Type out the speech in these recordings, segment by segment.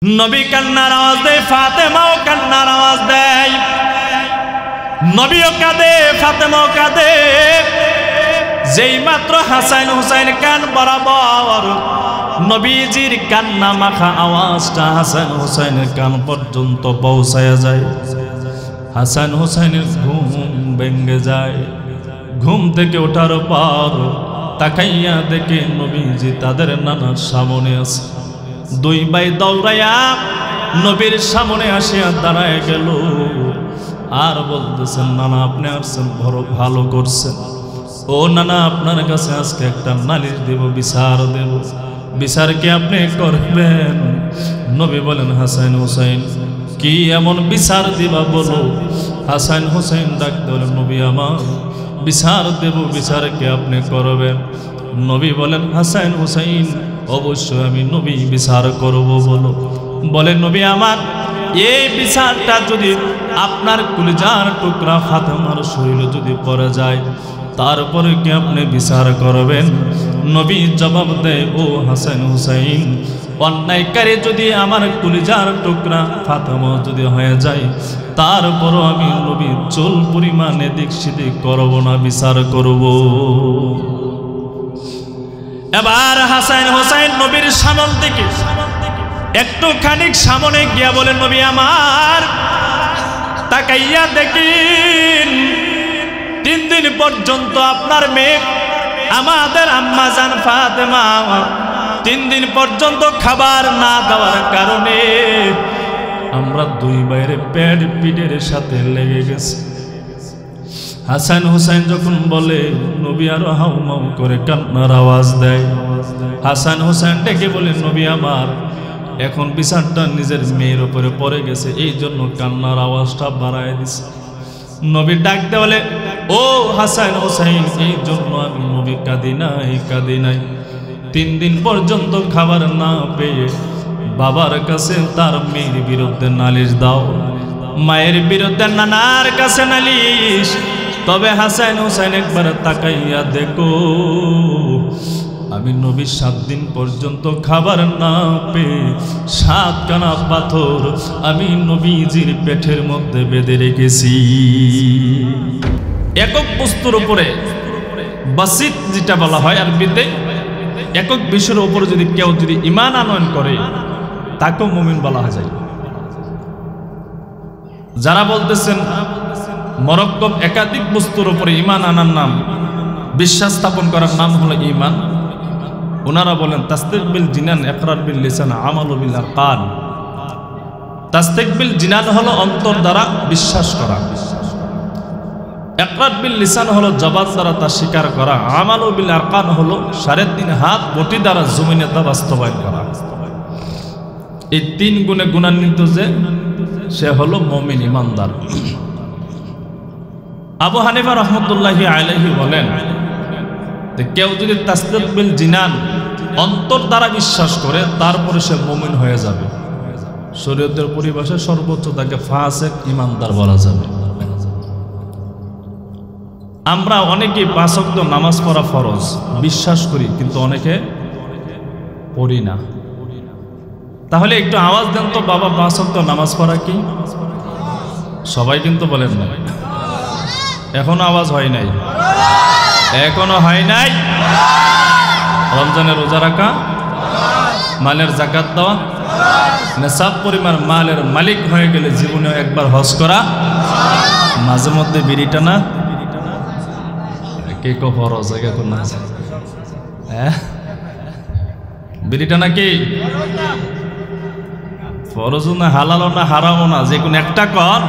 নবী কান্নার আওয়াজ দেয়, ফাতেমাও কান্নার আওয়াজ দেয়। নবীও কাঁদে, ফাতেমাও কাঁদে। যেই মাত্র হাসান হুসাইন কান বরাবর নবীজির কান্না মাখা আওয়াজটা হাসান হুসাইনের কান পর্যন্ত পৌঁছায়া যায়, হাসান হুসাইনের ঘুম ভেঙে যায়। ঘুম থেকে ওঠার পর তাকাইয়া দেখে নবীজি তাদের নানার সামনে আছে। দুই ভাই দৌড়াইয়া নবীর সামনে আসিয়া দাঁড়ায় গেল আর বলতেছেন, নানা আপনি আসছেন, বড় ভালো করছেন। ও নানা, আপনার কাছে আজকে একটা নালিশ দেব, বিচার দেব, বিচার কি আপনি করবেন? নবী বলেন, হাসান হুসাইন কি এমন বিচার দিবা বলো? হাসান হুসাইন ডাকতে বলেন, নবী আমার বিচার দেব, বিচার কি আপনি করবেন? নবী বলেন, হাসান হুসাইন অবশ্যই আমি নবী বিচার করব বলো। বলেন, নবী আমার এই বিচারটা যদি আপনার কলিজার টুকরা ফাতেমার শরীরে যদি পড়ে যায়, তারপরে কি আপনি বিচার করবেন? নবী জবাব দেয়, ও হাসান হুসাইন, অন্যায়কারী যদি আমার কলিজার টুকরা ফাতেমা যদি হয়ে যায়, তারপরও আমি নবী চুল পরিমাণ এদিক সেদিক করব না, বিচার করব। এবার হাসান হুসাইন নবীর সামনে থেকে একটু খানিক সামনে গিয়া বলেন, নবী আমার তাকাইয়া দেখিন, 3 দিন পর্যন্ত আপনার মেয়ে আমাদের আম্মা জান ফাতেমা 3 দিন পর্যন্ত খাবার না দেওয়ার কারণে আমরা দুই ভাইয়ের পেট পিঠের সাথে লেগে গেছে। হাসান হুসাইন যখন বলে, নবী আরো হাউমাউ করে কান্নার আওয়াজ দেয়। হাসান হুসাইন ডেকে বলে, নবী আমার এখন বিচারটা নিজের মেয়ের উপরে পড়ে গেছে, এই জন্য কান্নার আওয়াজটা বাড়ায় দিছে। নবী ডাকতে বলে, ও হাসান হুসাইন, এই জন্য আমি নবী কাঁদি নাই। 3 দিন পর্যন্ত খাবার না পেয়ে বাবার কাছে তার মেয়ের বিরুদ্ধে নালিশ দাও, মায়ের বিরুদ্ধে নানার কাছে নালিশ। তবে হাসান হুসাইন একবার তাকাইয়া দেখো, আমি নবী 7 দিন পর্যন্ত খাবার না পেয়ে 7 কানা পাথর আমি নবীজির পেটের মধ্যে বেঁধে রেখেছি। একক বস্তুর উপরে বাসিত যেটা বলা হয় আরবিতে, একক বিষয়ের উপরে যদি কেউ যদি ঈমান আনয়ন করে তাকেও মুমিন বলা যায়। যারা বলতেছেন মরক্কব একাধিক বস্তুর উপরে ঈমান আনার নাম, বিশ্বাস স্থাপন করার নাম হলো ঈমান, ওনারা বলেন তাসদিক বিল জিনান, ইকরার বিল লিসান, আমাল বিল আরকান। তাসদিক বিল জিনান হলো অন্তর দ্বারা বিশ্বাস করা, ইকরার বিল লিসান হলো জবান দ্বারা তা স্বীকার করা, আমাল বিল আরকান হলো 3.5 হাত বটি দ্বারা জমিনে তা বাস্তবায়ন করা। এই 3 গুণে গুণান্বিত যে সে হলো মুমিন ইমানদার। আবু হানিফা রহমতুল্লাহি আলাইহি বলেন, কেউ যদি তাসদিক বিল জিনান অন্তর দ্বারা বিশ্বাস করে তারপরে সে মুমিন হয়ে যাবে। শরীয়তের পরিভাষায় সর্বোচ্চ তাকে ফাসিক ইমানদার বলা যাবে। আমরা অনেকে 5 ওয়াক্ত নামাজ পড়া ফরজ বিশ্বাস করি, কিন্তু অনেকে পড়ি না। তাহলে একটু আওয়াজ দেন তো বাবা, 5 ওয়াক্ত নামাজ পড়া কি? সবাই কিন্তু বলেন না, এখনো আওয়াজ হয় নাই, এখনো হয় নাই। রমজানের রোজা রাখা, মালের যাকাত দেওয়া, নেশাব পরিমাণ মালের মালিক হয়ে গেলে জীবনে একবার হজ করা, মাঝে মধ্যে বিড়ি টানা, কে কো ফরজ এখন না, বিড়ি টানা কি ফরজ না, হালালও না, হারামও না, যে কোনো একটা কর।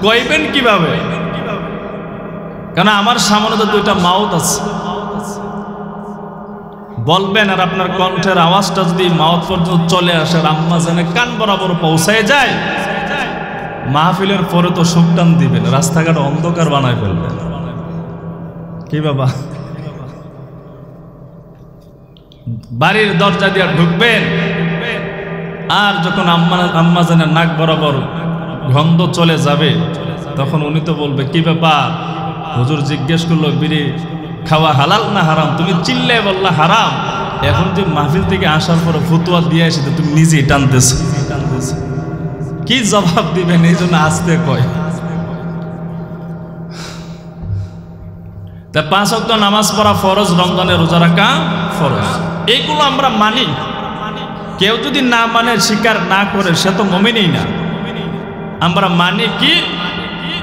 কইবেন কিভাবে? কারণ আমার সামনে তো 2টা মাউথ আছে, বলবেন আর আপনার কণ্ঠের আওয়াজটা যদি মাউথ পর্যন্ত চলে আসে, আম্মা জানে কান বরাবর পৌঁছায় যায়, মাহফিলের পরে তো সুকটান দিবেন, রাস্তাঘাট অন্ধকার বানায় ফেলবেন। কি বাবা, বাড়ির দরজা দিয়ে ঢুকবেন, আর যখন আম্মা জানে নাক বরাবর গন্ধ চলে যাবে, তখন উনি তো বলবে, কি ব্যাপার? হুজুর জিজ্ঞেস করলো বিড়ি খাওয়া হালাল না হারাম, তুমি চিল্লে বললা হারাম, এখন যে মাহফিল থেকে আসার পরে ফতুয়া দিয়ে এসে তুমি নিজেই টানতেছো, কি জবাব দিবেন? এই জন্য আসতে কয়। তা 5 ওয়াক্ত নামাজ পড়া ফরজ, রমজানে রোজা রাখা ফরজ, এইগুলো আমরা মানি। কেউ যদি না মানে, স্বীকার না করে, সে তো মুমিনই না। আমরা মানি কি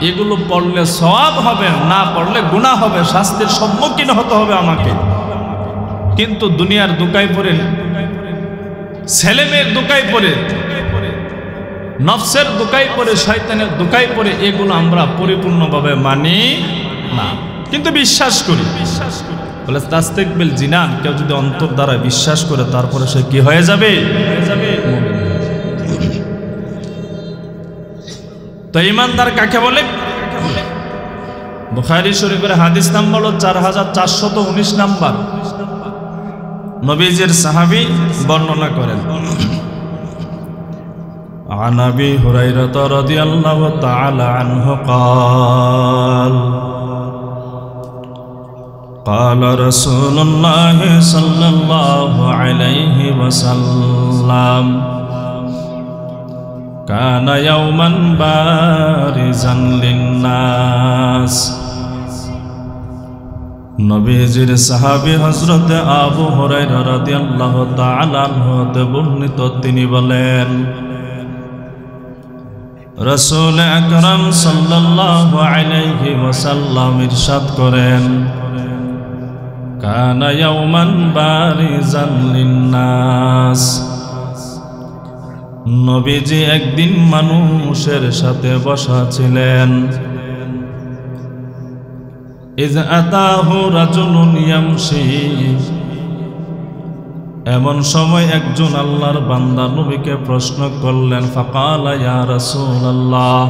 এগুলো পড়লে সওয়াব হবে, না পড়লে গুনাহ হবে, শাস্তির সম্মুখীন হতে হবে আমাকে। কিন্তু দুনিয়ার দোকায় পড়ে, ছেলে মেয়ের দোকায় পড়ে, নফসের দোকায় পড়ে, শয়তানের দোকায় পড়ে এগুলো আমরা পরিপূর্ণভাবে মানি না, কিন্তু বিশ্বাস করি। বলে তাসদিকুল জিনান, কেউ যদি অন্তর দ্বারা বিশ্বাস করে তারপরে সে কি হয়ে যাবে? তো ঈমানদার কাকে বলে? বুখারী শরীফের হাদিস নাম্বার হলো 4419 নাম্বার। নবীজির সাহাবী বর্ণনা করেন, عن أبي هريرة رضي الله تعالى عنه قال قال رسول الله صلى الله عليه وسلم كان يوما بارزا للناس। নবীজির সাহাবী হযরত আবু হুরায়রা রাদিয়াল্লাহু তাআলা আনহু হতে বর্ণিত, তিনি বলেন, রাসূল আকরাম সাল্লাল্লাহু আলাইহি ওয়াসাল্লাম ইরশাদ করেন, কানা ইয়াওমান বারিজান লিন্নাস। নবীজি একদিন মানুষের সাথে বসা ছিলেন। ইয আতাহু রাজুলুন ইয়ামশি, এমন সময় একজন আল্লাহর বান্দা নবীকে প্রশ্ন করলেন, ফাকালা ইয়া রাসূলুল্লাহ,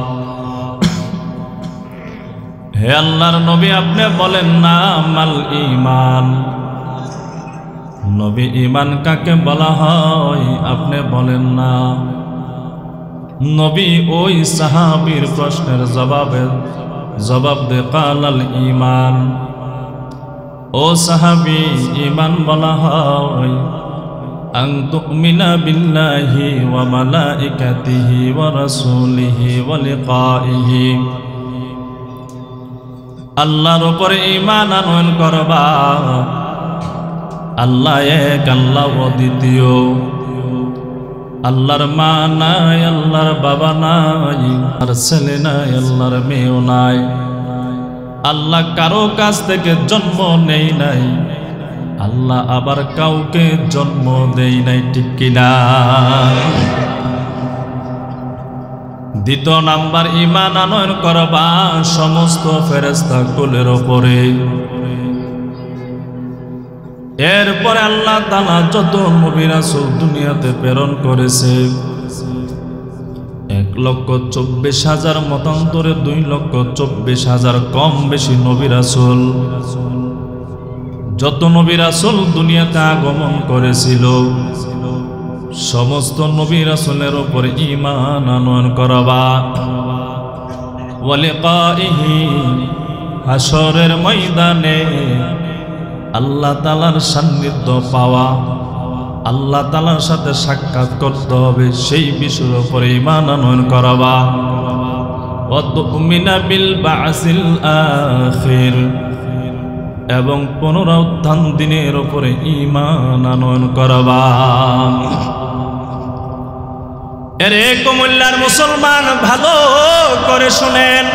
হে আল্লাহর নবী আপনি বলেন না মাল ঈমান, নবী ঈমান কাকে বলা হয় আপনি বলেন না। নবী ওই সাহাবীর প্রশ্নের জবাব দে কালাল ঈমান, ও সাহাবী ঈমান বলা হয় আন তুমিনা বিল্লাহি ওয়া মালাইকাতিহি ওয়া রাসূলিহি ওয়া লিকাইহি, আল্লাহর উপরে ঈমান আনয়ন করবা, আল্লাহ এক, আল্লাহ অদ্বিতীয়, আল্লাহর মা নাই, আল্লাহর বাবা নাই, আর ছেলে নাই, আল্লাহর মেয়েও নাই, আল্লাহ কারো কাছ থেকে জন্ম নেই নাই, আল্লাহ আবার কাউকে জন্ম দেই নাই, ঠিক কিনা? দ্বিতীয় নাম্বার, ঈমান আনয়ন করবা সমস্ত ফেরেশতা কুলের উপরে। এরপরে আল্লাহ তাআলা যত নবী রাসূল দুনিয়াতে প্রেরণ করেছে, 1,24,000 মতান্তরে 2,24,000 কম বেশি নবী রাসূল, যত নবী রাসূল দুনিয়াতে আগমন করেছিল সমস্ত নবী রাসূলের উপর ঈমান আনয়ন করবা। ওয়া লিকাইহি, হাসরের ময়দানে আল্লাহ তাআলার সান্নিধ্য পাওয়া, আল্লাহ তাআলার সাথে সাক্ষাৎ করতে হবে, সেই বিষয়ের উপরে ঈমান আনয়ন করবা। ওয়া তুমিনা বিল বাসিল আখির, এবং পুনরুত্থান দিনের উপরে ঈমান আনয়ন করবা। এরে কুমিল্লার মুসলমান ভালো করে শুনেন,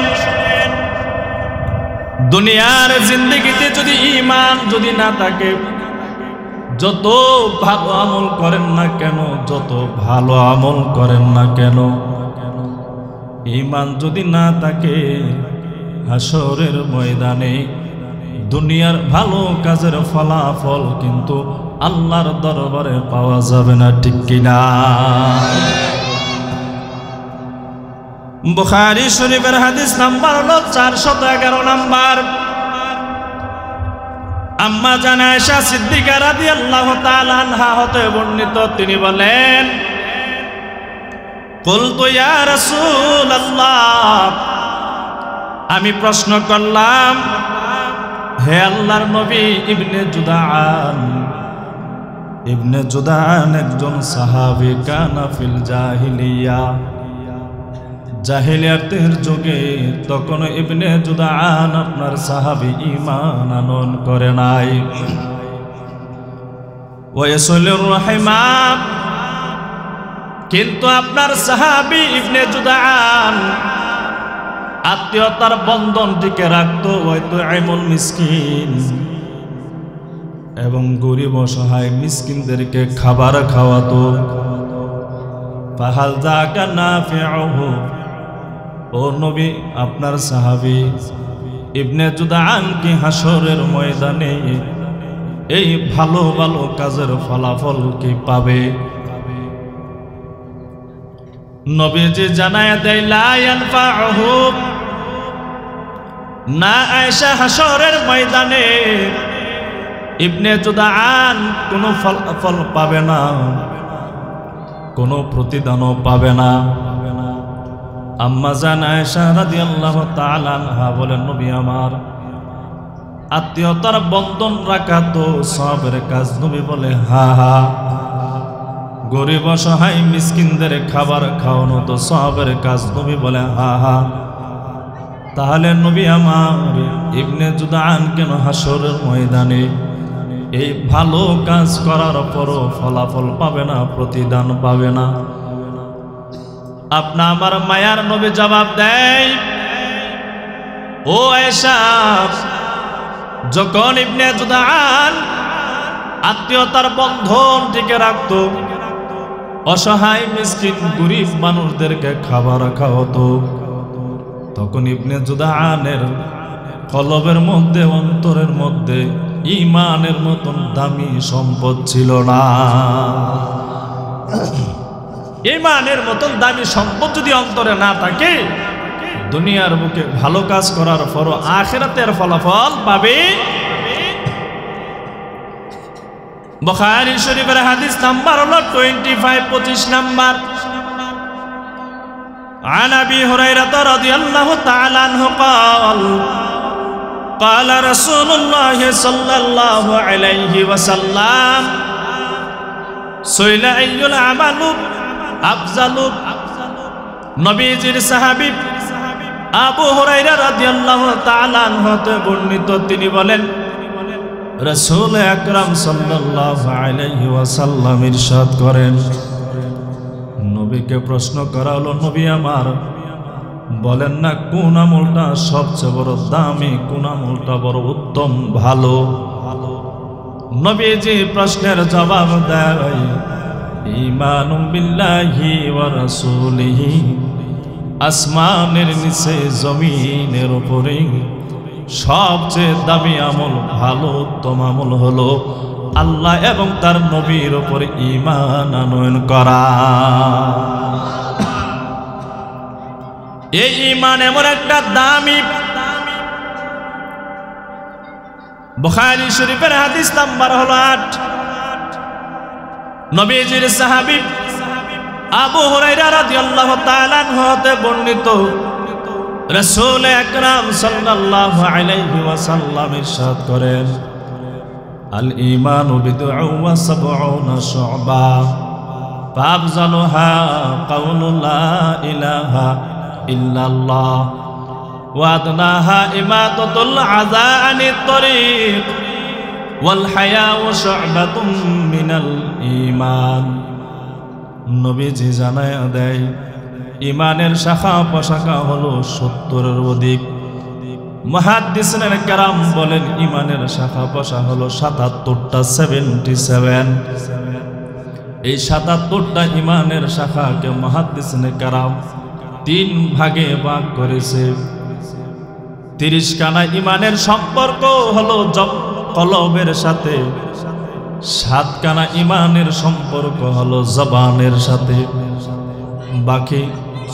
দুনিয়ার জিন্দেগিতে যদি ঈমান যদি না থাকে, যত ভালো আমল করেন না কেন, যত ভালো আমল করেন না কেন, ঈমান যদি না থাকে, হাসরের ময়দানে দুনিয়ার ভালো কাজের ফলাফল কিন্তু আল্লাহর দরবারে পাওয়া যাবে না, ঠিক কিনা? বুখারী শরীফের হাদিস নাম্বার হলো 411 নাম্বার। আম্মা জান আয়েশা সিদ্দিকা রাদিয়াল্লাহু তাআলা আনহা হতে বর্ণিত, তিনি বলেন, কুলতু ইয়া রাসূলুল্লাহ, আমি প্রশ্ন করলাম, হে আল্লাহর নবী, ইবনে জুদাআন ইবনে জুদান একজন সাহাবী কানা ফিল জাহিলিয়া, জাহিলিয়াতের যুগে তখন ইবনে জুদান আপনার সাহাবী ঈমান আনয়ন করে নাই। ওয়াসিলুর রাহিমা, কিন্তু আপনার সাহাবী ইবনে জুদান আত্মীয়তার বন্ধন টিকে রাখতো। হয়তো ইমুল মিসকিন, এবং গরিব অসহায় মিসকিনদেরকে খাবার খাওয়াতো। ফাহাল যাকা নাফিউহু, ও নবী আপনার সাহাবী ইবনে জুদান কি হাসরের ময়দানে এই ভালো ভালো কাজের ফলাফল কি পাবে? নবীজি জানায় দেয় লা ইয়ানফাউহু, না আয়েশা হাসরের ময়দানে ইবনে জুদান কোনো ফলাফল পাবে না, কোনো প্রতিদানও পাবে না। আম্মা জান আয়েশা রাদিয়াল্লাহু তাআলা আনহা বলেন, নবী আমার আত্মীয়তার বন্ধন রাখা তো সবের কাজ। নবী বলে হা হা। গরিব অসহায় মিসকিনদের খাবার খাওয়ানো তো সবের কাজ। নবী বলে হা হা। তাহলে নবী আমার ইবনে জুদান কেন হাসরের ময়দানে এই ভালো কাজ করার পরও ফলাফল পাবে না, প্রতিদান পাবে না? আপনা আমার মায়ার নবী জবাব দেয়, ও আয়েশা, যখন ইবনে জুদান আত্মীয়তার বন্ধন টিকে রাখতো, অসহায় মিসকিন গরিব মানুষদেরকে খাবার খাওয়াতো, তখন ইবনে জুদানের কলবের মধ্যে, অন্তরের মধ্যে ঈমানের মতন দামি সম্পদ ছিল না। ঈমানের মতন দামি সম্পদ যদি অন্তরে না থাকে, দুনিয়ার বুকে ভালো কাজ করার পর আখিরাতের ফলাফল পাবে। বুখারী শরীফের হাদিস নাম্বার হলো 25 নাম্বার। عن أبي هريرة رضي الله تعالى عنه قال قال رسول الله صلى الله عليه وسلم سئل أي العمل أفضل। নবীজির সাহাবী আবু হুরায়রা রাদিয়াল্লাহু তাআলা আনহু হতে বর্ণিত, তিনি বলেন রাসূল আকরাম সাল্লাল্লাহু আলাইহি ওয়াসাল্লাম ইরশাদ করেন, নবীকে প্রশ্ন করা হলো, নবী আমার বলেন না কোন আমলটা সবচেয়ে বড় দামি, কোন আমলটা বড় উত্তম ভালো? নবীজি প্রশ্নের জবাব দেয়, ঈমানুম বিল্লাহি ওয়া রাসূলিহি, আসমানের নিচে জমিনের উপরে সবচেয়ে দামি আমল, ভালো উত্তম আমল হলো আল্লাহ এবং তার নবীর উপরে ঈমান আনয়ন করা। এই ঈমান এমন একটা দামি। বুখারী শরীফের হাদিস নাম্বার হলো 8। নবীজির সাহাবী আবু হুরায়রা রাদিয়াল্লাহু তাআলা আনহু হতে বর্ণিত, রাসূল আকরাম সাল্লাল্লাহু আলাইহি ওয়াসাল্লাম ইরশাদ করেন, আল ঈমানু বিদ'উ ওয়া সাব'উনা শু'বা ফাআফযালুহা কাওলু লা ইলাহা ইল্লাল্লাহ ওয়া আদনাহা ইমাতাতুল আযা আনিত তরিক ওয়াল হায়াউ শু'বাতুম মিনাল ঈমান। নবীজি জানায়া দেয়, ঈমানের শাখা প্রশাখা হলো 70-এর অধিক। মুহাদ্দিসিনে কেরাম বলেন ঈমানের শাখা প্রশাখা হলো 77টা, 77। এই 77টা ঈমানের শাখাকে মুহাদ্দিসিনে কেরাম 3 ভাগে ভাগ করেছে। 30 খানা ঈমানের সম্পর্ক হলো কলবের সাথে, 7 খানা ঈমানের সম্পর্ক হলো জবানের সাথে, বাকি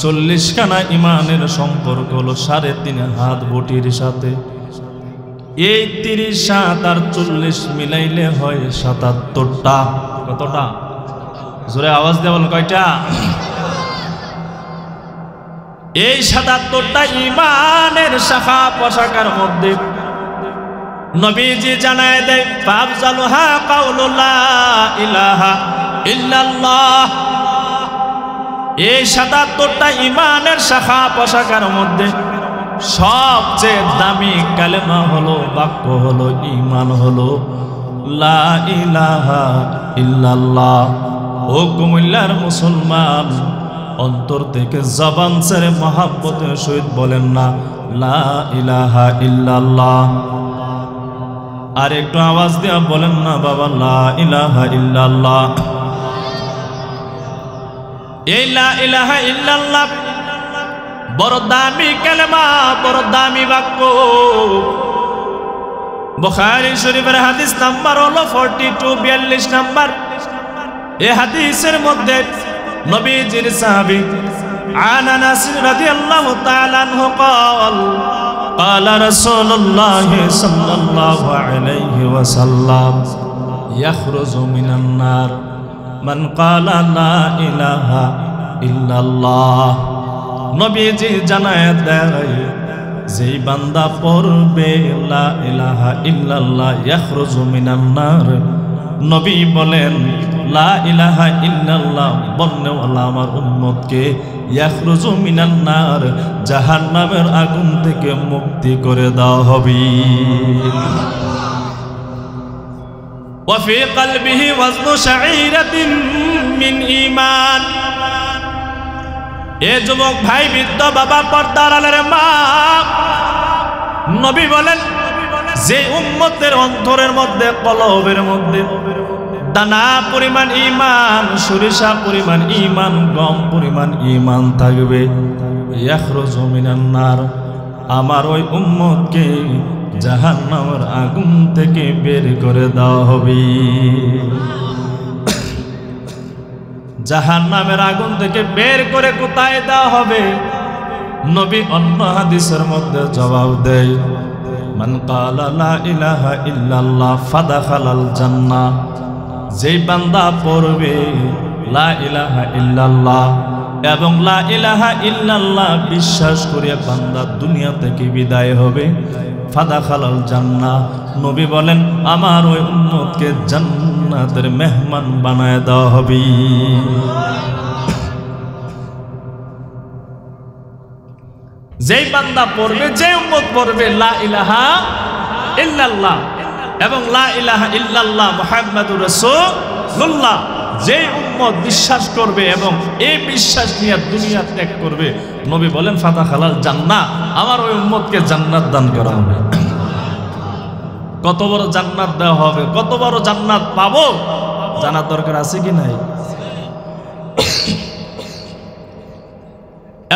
40 খানা ঈমানের সম্পর্ক হলো 3.5 হাত বটির সাথে। এই 30, 7 আর 40 মিলাইলে হয় 77টা। কতটা? জোরে আওয়াজ দিয়ে বলেন, কয়টা? এই 77টা ঈমানের শাখা প্রশাখার মধ্যে নবীজি জানায় দেয় ফাফজালুহা কাউলু লা ইলাহা ইল্লাল্লাহ। এই ৭৭টা ঈমানের শাখা পোশাকার মধ্যে সবচেয়ে দামি কালেমা হলো, বাক্য হলো, ঈমান হলো লা ইলাহা ইল্লাল্লাহ। ও কুমিল্লার মুসলমান, অন্তর থেকে জবান ছেড়ে মহাব্বতের সহিত বলেন না লা ইলাহা ইল্লাল্লাহ। আর একটু আওয়াজ দিয়া বলেন না বাবা লা ইলাহা ইল্লাল্লাহ। এই লা ইলাহা ইল্লাল্লাহ বড় দামি কালেমা, বড় দামি বাক্য। বুখারী শরীফের হাদিস নাম্বার হলো 42 নাম্বার। এই হাদিসের মধ্যে নবীজির সাহাবী আনাস রাদিয়াল্লাহু তাআলা আনহু قال قال رسول الله صلى الله عليه وسلم يخرج من النار من قال لا إله إلا الله। নবীজি জানায় দেয় যেই বান্দা পড়বে লা ইলাহা ইল্লাল্লাহ ইয়াখরুজু মিনান নার। নবী বলেন লা ইলাহা ইল্লাল্লাহ বলনেওয়ালা আমার উম্মতকে ইয়াখরুজু মিনান নার জাহান্নামের আগুন থেকে মুক্তি করে দেওয়া হবে। ওয়া ফি কলবিহি ওয়াজনু শাঈরাতিন মিন ঈমান। এ যুবক ভাই, বৃদ্ধ বাবা, পর্দার আলের মা, নবী বলেন যে উম্মতের অন্তরের মধ্যে, কলবের মধ্যে দানা পরিমাণ ঈমান, সরিষা পরিমাণ ঈমান, গম পরিমাণ ঈমান থাকবে, ইয়াখরুজু মিনান নার, আমার ওই উম্মতকে জাহান্নামের আগুন থেকে বের করে দেওয়া হবে। জাহান্নামের আগুন থেকে বের করে কোথায় দেওয়া হবে? নবী অন্য হাদিসের মধ্যে জবাব দেয় মান ক্বালা লা ইলাহা ইল্লাল্লাহ ফাদাখালাল জান্নাহ। যেই বান্দা পড়বে লা ইলাহা ইল্লাল্লাহ এবং লা ইলাহা ইল্লাল্লাহ বিশ্বাস করে বান্দা দুনিয়া থেকে বিদায় হবে, ফাদাখালাল জান্নাহ। নবী বলেন আমার ওই উম্মতকে জান্নাতের মেহমান বানায় দেওয়া হবে। যেই বান্দা পড়বে, যে উম্মত পড়বে লা ইলাহা ইল্লাল্লাহ এবং লা ইলাহা ইল্লাল্লাহ মুহাম্মাদুর রাসূলুল্লাহ, যে উম্মত বিশ্বাস করবে এবং এই বিশ্বাস নিয়ে দুনিয়া ত্যাগ করবে, নবী বলেন ফাদাখালাল জান্নাহ, আমার ওই উম্মতকে জান্নাত দান করা হবে। কত বড় জান্নাত দেওয়া হবে, কত বড় জান্নাত পাবো জানার দরকার আছে কি নাই?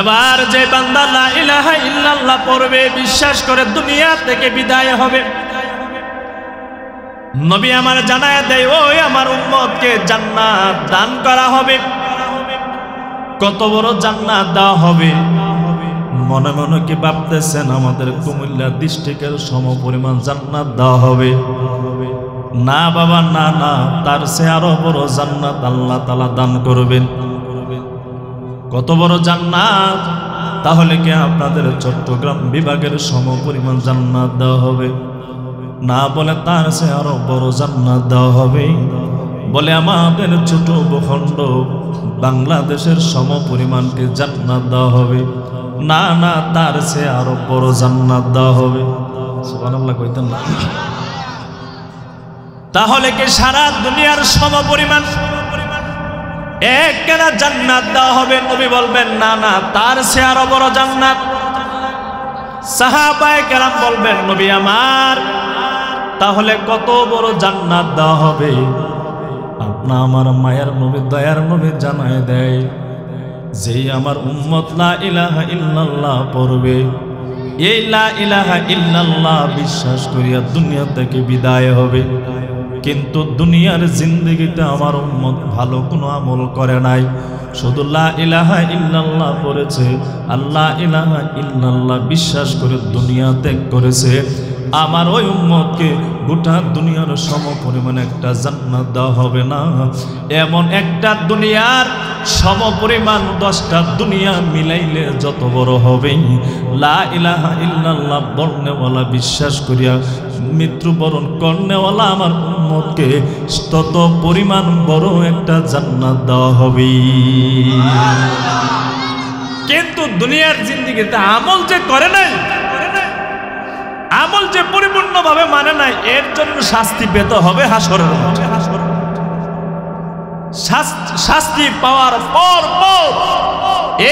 এবার যে বান্দা লা ইলাহা ইল্লাল্লাহ পড়বে, বিশ্বাস করে দুনিয়া থেকে বিদায় হবে, নবী আমার জানায় দেয় ওই আমার উম্মতকে জান্নাত দান করা হবে। কত বড় জান্নাত দেওয়া হবে? মনে মনে কি ভাবতেছেন আমাদের কুমিল্লা ডিস্ট্রিক্টের সমপরিমাণ জান্নাত দেওয়া হবে? না বাবা, না না, তার চেয়ে আরো বড় জান্নাত আল্লাহ তাআলা দান করবেন। কত বড় জান্নাত? তাহলে কি আপনাদের চট্টগ্রাম বিভাগের সমপরিমাণ জান্নাত দেওয়া হবে? না, বলে তার চেয়ে আরো বড় জান্নাত দেওয়া হবে। বলে আমাদের ছোট ভূখণ্ড বাংলাদেশের সমপরিমাণকে জান্নাত দেওয়া হবে। না না, তার চেয়ে আরো বড় জান্নাত দেওয়া হবে। সুবহানাল্লাহ কইতেন না? তাহলে কি সারা দুনিয়ার সমপরিমাণ একখানা জান্নাত দেওয়া হবে? নবী বলবেন না না, তার চেয়ে আরো বড় জান্নাত। সাহাবায়ে কেরাম বলবেন নবী আমার, তাহলে কত বড় জান্নাত দেওয়া হবে? আপনা আমার মায়ের নবী, দয়ার নবী জানায় দেয় যেই আমার উম্মত লা ইলাহা ইল্লাল্লাহ পড়বে, এই লা ইলাহা ইল্লাল্লাহ বিশ্বাস করিয়া দুনিয়া থেকে বিদায় হবে, কিন্তু দুনিয়ার জিন্দেগিতে আমার উম্মত ভালো কোনো আমল করে নাই, শুধু লা ইলাহা ইল্লাল্লাহ পড়েছে, আল্লাহ ইলাহা ইল্লাল্লাহ বিশ্বাস করে দুনিয়া ত্যাগ করেছে। আমার ওই উম্মতকে গোটা দুনিয়ার সম পরিমাণে একটা জান্নাত দেওয়া হবে না। এমন একটা দুনিয়ার সম পরিমাণ 10টা দুনিয়া মিলাইলে যত বড় হবে, লা ইলাহা ইল্লাল্লাহ বলনেওয়ালা বিশ্বাস করিয়া মৃত্যুবরণ করনেওয়ালা আমার উম্মতকে তত পরিমাণ বড় একটা জান্নাত দেওয়া হবে। কিন্তু দুনিয়ার জিন্দেগিতে আমল যে করে নাই, আমল যে পরিপূর্ণভাবে মানে নাই, এর জন্য শাস্তি পেতে হবে হাসরের মাঠে। শাস্তি পাওয়ার পর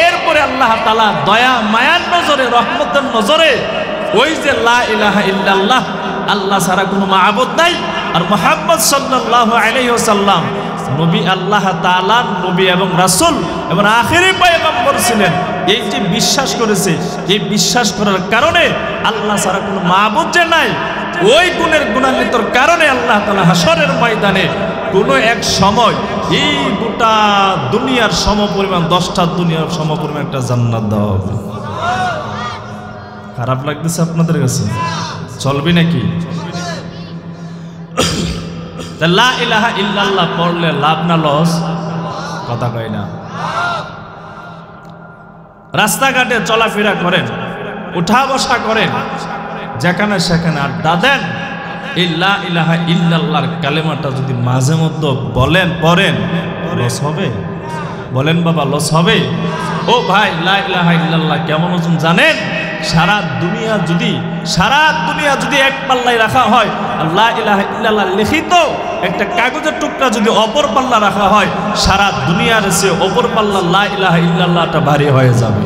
এরপরে আল্লাহ তাআলা দয়া মায়ার নজরে, রহমতের নজরে ওই যে লা ইলাহা ইল্লাল্লাহ, আল্লাহ ছাড়া কোনো মাবুদ নাই, আর মুহাম্মদ সাল্লাল্লাহু আলাইহি ওয়াসাল্লাম নবী, আল্লাহ তাআলার নবী এবং রাসূল এবং আখেরি পয়গম্বর ছিলেন, এই যে বিশ্বাস করেছে, এই বিশ্বাস করার কারণে আল্লাহ ছাড়া কোনো মাবুদ যে নাই, ওই গুণের গুণান্বিতর কারণে আল্লাহ তাআলা হাসরের ময়দানে কোনো এক সময় এই গোটা দুনিয়ার সমপরিমাণ 10টা দুনিয়ার সমপরিমাণ একটা জান্নাত দেওয়া হবে। খারাপ লাগতেছে আপনাদের কাছে? চলবে নাকি? লা ইলাহা ইল্লাল্লাহ পড়লে লাভ না লস? কথা কয় না। রাস্তাঘাটে চলাফেরা করেন, উঠা বসা করেন, যেখানে সেখানে আড্ডা দেন, এই লা ইলাহা ইল্লাল্লাহর কালেমাটা যদি মাঝে মধ্যে বলেন, পড়েন, লস হবে? বলেন বাবা, লস হবে? ও ভাই, লা ইলাহা ইল্লাল্লাহ কেমন ওজন জানেন? সারা দুনিয়া যদি এক পাল্লায় রাখা হয়, লা ইলাহা ইল্লাল্লাহ লিখিত একটা কাগজের টুকরা যদি অপর পাল্লা রাখা হয়, সারা দুনিয়ার চেয়ে অপর পাল্লা লা ইলাহা ইল্লাল্লাহটা ভারী হয়ে যাবে।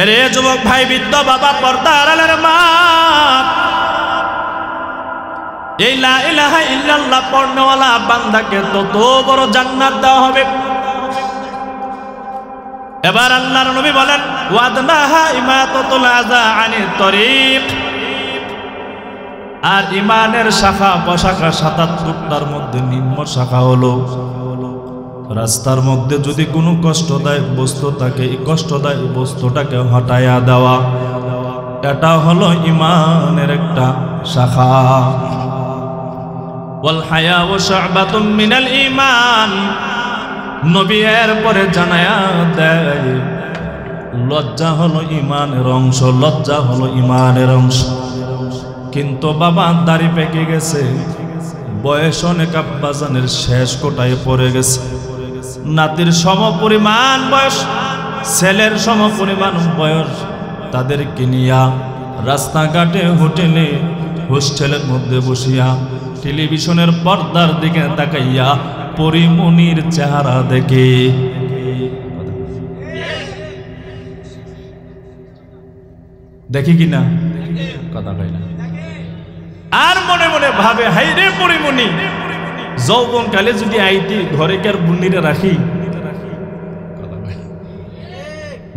এরে যুবক ভাই, বৃদ্ধ বাবা, পর্দা আড়ালের মা, এই লা ইলাহা ইল্লাল্লাহ পড়নেওয়ালা বান্দাকে তত বড় জান্নাত দেওয়া হবে। এবার আল্লাহর নবী বলেন, ওয়াদনাহা ইমাতাতুল আযা আনিত তরিক, আর ইমানের শাখা প্রশাখা 77টার মধ্যে নিম্ন শাখা হলো, রাস্তার মধ্যে যদি কোনো কষ্টদায়ক বস্তু থাকে, এই কষ্টদায়ক বস্তুটাকে হটাইয়া দেওয়া, এটা হলো ইমানের একটা শাখা। ওয়াল হায়াউ শু'বাতুম মিনাল ঈমান, নবী এরপরে জানায়া দেয়, লজ্জা হলো ইমানের অংশ, লজ্জা হলো ইমানের অংশ। কিন্তু বাবা দাড়ি পেকে গেছে, বয়স অনেক আব্বাজানের শেষ কোটায় পড়ে গেছে, নাতির সমপরিমাণ বয়স, ছেলের সমপরিমাণ বয়স, তাদেরকে নিয়া রাস্তাঘাটে, হোটেলে, হোস্টেলের মধ্যে বসিয়া টেলিভিশনের পর্দার দিকে তাকাইয়া পরিমণির চেহারা দেখে, দেখি কিনা? কথা কই না। আর মনে মনে ভাবে, হাই রে পরিমণি, যৌবন কালে যদি আইতি ঘরে কার বুন্নিরে রাখি।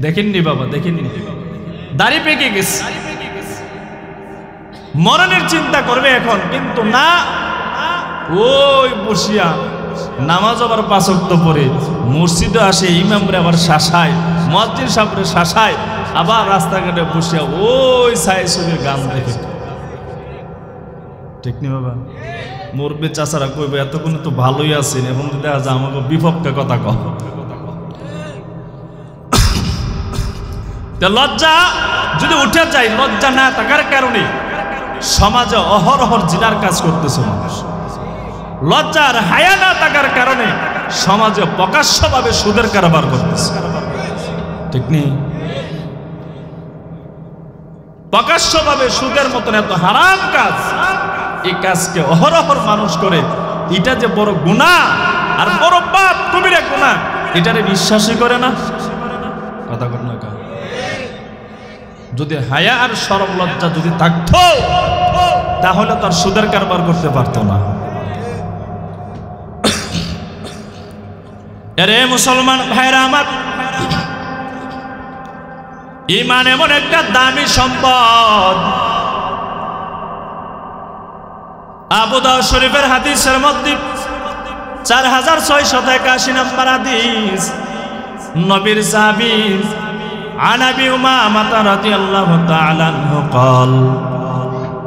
দেখেননি বাবা, দেখেননি? দাড়ি পেকে গেছে, মরণের চিন্তা করবে এখন, কিন্তু না, ওই বসিয়া নামাজ আবার 5 ওয়াক্ত পড়ে, মসজিদে আসে, ইমামরে আবার শাসায়, মুয়াজ্জিন সাহেবরে শাসায়, আবার রাস্তাঘাটে বসিয়া ওই সাইসুরের গান দেখে। ঠিক নি বাবা? মুরব্বি চাচারা কইবে, এতক্ষণ তো ভালোই আছেন, এখন দেখা যায় আমাকে বিপক্ষে কথা কহ। লজ্জা যদি উঠে যায়, লজ্জা না থাকার কারণে সমাজে অহরহর জিনার কাজ করতেছে মানুষ। লজ্জার হায়া না থাকার কারণে সমাজে প্রকাশ্যভাবে সুদের কারবার করতেছে। ঠিক নেই? প্রকাশ্যভাবে সুদের মতন এত হারাম কাজ, এই কাজকে অহরহর মানুষ করে, এটা যে বড় গুনাহ আর বড় পাপ, কবিরা গুনাহ, এটারে বিশ্বাসই করে না। কথা বল না কা? যদি হায়া আর শরম লজ্জা যদি থাকতো, তাহলে তার সুদের কারবার করতে পারতো না। আরে মুসলমান ভাইরা আমার, ঈমান এমন একটা দামি সম্পদ। আবু দাউদ শরীফের হাদিসের মধ্যে 4681 নম্বর হাদিস, নবীর সাহাবী عن أبي أمامة رضي الله تعالى عنه قال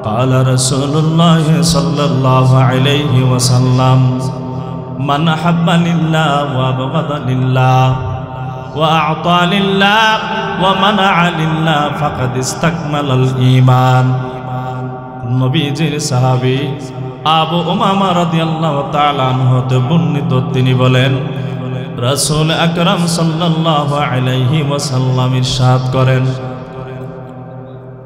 قال رسول الله صلى الله عليه وسلم من أحب لله وأبغض لله وأعطى لله ومنع لله فقد استكمل الإيمان নবীজির সাহাবী আবু উমামা রাদিয়াল্লাহু তাআলা আনহু হতে বর্ণিত তিনি বলেন রাসূল আকরাম সাল্লাল্লাহু আলাইহি ওয়াসাল্লাম ইরশাদ করেন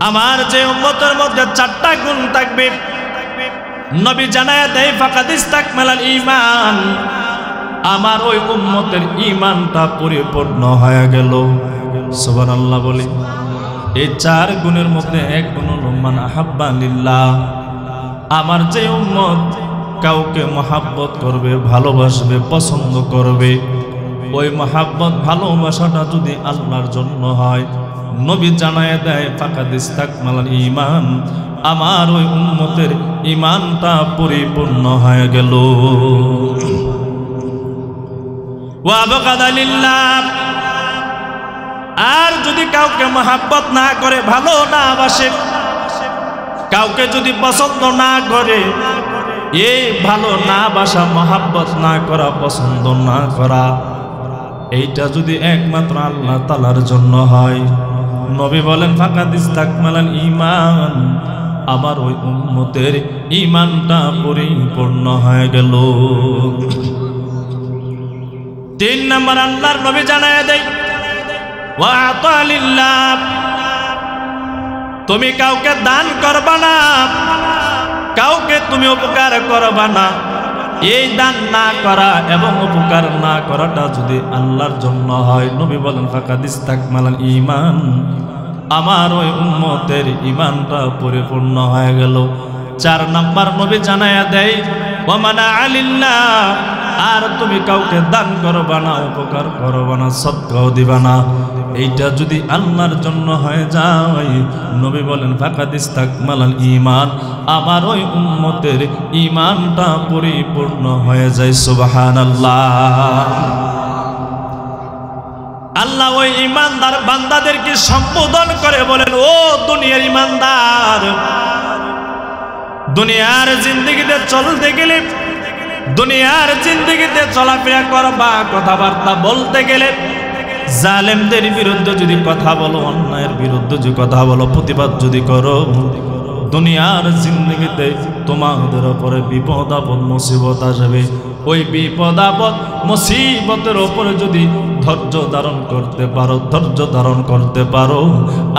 আমার যে উম্মতের মধ্যে চারটা গুণ থাকবে নবী জানায় দেয় ফাকাদ ইস্তাকমালাল ঈমান আমার ওই উম্মতের ঈমানটা পরিপূর্ণ হয়ে গেল সুবহানাল্লাহ বলি এই চার গুণের মধ্যে এক গুণ হলো মান আহাব্বা লিল্লাহ আমার যে উম্মত কাউকে মহাব্বত করবে ভালোবাসবে পছন্দ করবে ওই মহাব্বত ভালোবাসাটা যদি আল্লাহর জন্য হয় নবী জানায় দেয় ফাকাদ ইস্তাকমালাল ঈমান আমার ওই উম্মতের ঈমানটা পরিপূর্ণ হয়ে গেল ওয়া আবগাদা লিল্লাহ আর যদি কাউকে মহাব্বত না করে ভালো না বাসে কাউকে যদি পছন্দ না করে এই ভালো না বাসা মহাব্বত না করা পছন্দ না করা এইটা যদি একমাত্র আল্লাহ তাআলার জন্য হয় নবী বলেন ফাকাদ ইস্তাকমালাল ঈমান আমার ওই উম্মতের ঈমানটা পরিপূর্ণ হয়ে গেল তিন নম্বর আল্লাহর নবী জানায় দেয় ওয়া আতা লিল্লাহ তুমি কাউকে দান করবা না কাউকে তুমি উপকার করবা না এই দান না করা এবং উপকার না করাটা যদি আল্লাহর জন্য হয় নবী বলেন ফাকাদ ইস্তাকমালাল ঈমান আমার ওই উম্মতের ঈমানটা পরিপূর্ণ হয়ে গেল চার নাম্বার নবী জানায়া দেয় ওয়া মানা আলিল্লাহ আর তুমি কাউকে দান করবা না উপকার করবা না সদকাও দিবা না এইটা যদি আল্লাহর জন্য হয়ে যায় নবী বলেন ফাকাদ ইস্তাকমালাল ঈমান আমার ওই উম্মতের ঈমানটা পরিপূর্ণ হয়ে যায় সুবহানাল্লাহ আল্লাহ ওই ঈমানদার বান্দাদেরকে সম্বোধন করে বলেন ও দুনিয়ার ঈমানদার দুনিয়ার জিন্দেগিতে চলতে গেলে দুনিয়ার জিন্দেগিতে চলাফেরা করবা কথাবার্তা বলতে গেলে জালেমদের বিরুদ্ধে যদি কথা বলো অন্যায়ের বিরুদ্ধে যদি কথা বলো প্রতিবাদ যদি করো দুনিয়ার জিন্দেগিতে তোমাদের উপরে বিপদ আপদ মুসিবত আসবে ওই বিপদ আপদ মুসিবতের উপরে যদি ধৈর্য ধারণ করতে পারো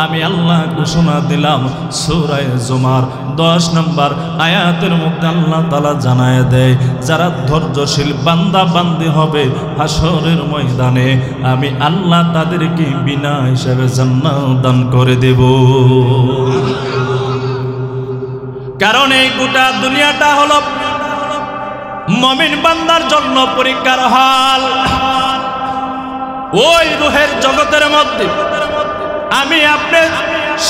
আমি আল্লাহ ঘোষণা দিলাম সূরা জুমার 10 নম্বর আয়াতের মধ্যে আল্লাহ তাআলা জানায় দেয় যারা ধৈর্যশীল বান্দা বান্দি হবে হাসরের ময়দানে আমি আল্লাহ তাদেরকে বিনা হিসাবে জান্নাত দান করে দেব কারণ এই গোটা দুনিয়াটা হলো মুমিন বান্দার জন্য পরীক্ষার হল ওই রূহের জগতের মধ্যে আমি আপনি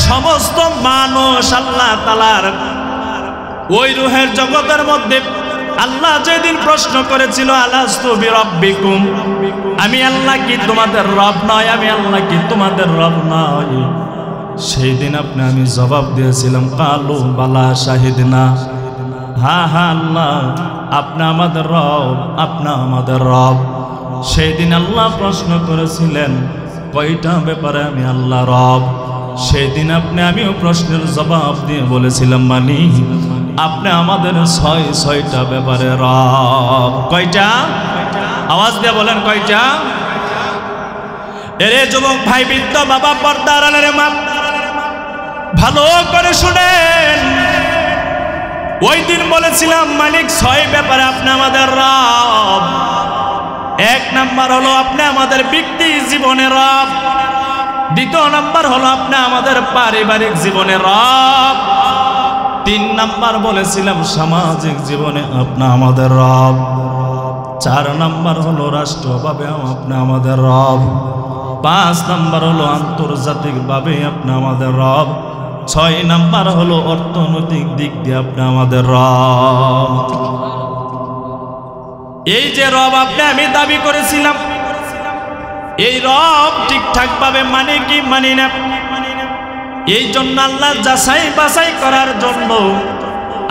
সমস্ত মানুষ আল্লাহ তাআলার ওই রূহের জগতের মধ্যে আল্লাহ যেদিন প্রশ্ন করেছিল আলাস্তু বিরাব্বিকুম আমি আল্লাহ কি তোমাদের রব নয় আমি আল্লাহ কি তোমাদের রব নয় সেই দিন আমি জবাব দিয়েছিলাম কালু বালা শাহিদনা হ্যাঁ হ্যাঁ আল্লাহ আপনি আমাদের রব সেই দিন আল্লাহ প্রশ্ন করেছিলেন কয়টা ব্যাপারে আমি আল্লাহ রব সেই দিন আমিও প্রশ্নের জবাব দিয়ে বলেছিলাম মানি আপনি আমাদের ছয়টা ব্যাপারে রব কয়টা আওয়াজ দিয়ে বলেন কয়টা এরে যুবক ভাই বৃদ্ধ বাবা পর্দার আড়ালের মা ভালো করে শুনেন ওই দিন বলেছিলাম মালিক 6 ব্যাপারে আপনি আমাদের রব এক নাম্বার হলো আপনি আমাদের ব্যক্তি জীবনের রব দ্বিতীয় নাম্বার হলো আপনি আমাদের পারিবারিক জীবনের রব 3 নাম্বার বলেছিলাম সামাজিক জীবনে আপনি আমাদের রব 4 নাম্বার হলো রাষ্ট্রভাবে আপনি আমাদের রব 5 নাম্বার হলো আন্তর্জাতিকভাবে আপনি আমাদের রব 6 নাম্বার হলো অর্থনৈতিক দিক দিয়ে আপনি আমাদের রব এই যে রব আপনি আমি দাবি করেছিলাম এই রব ঠিকঠাক ভাবে মানে কি মানি না। এই জন্য আল্লাহ যাচাই বাছাই করার জন্য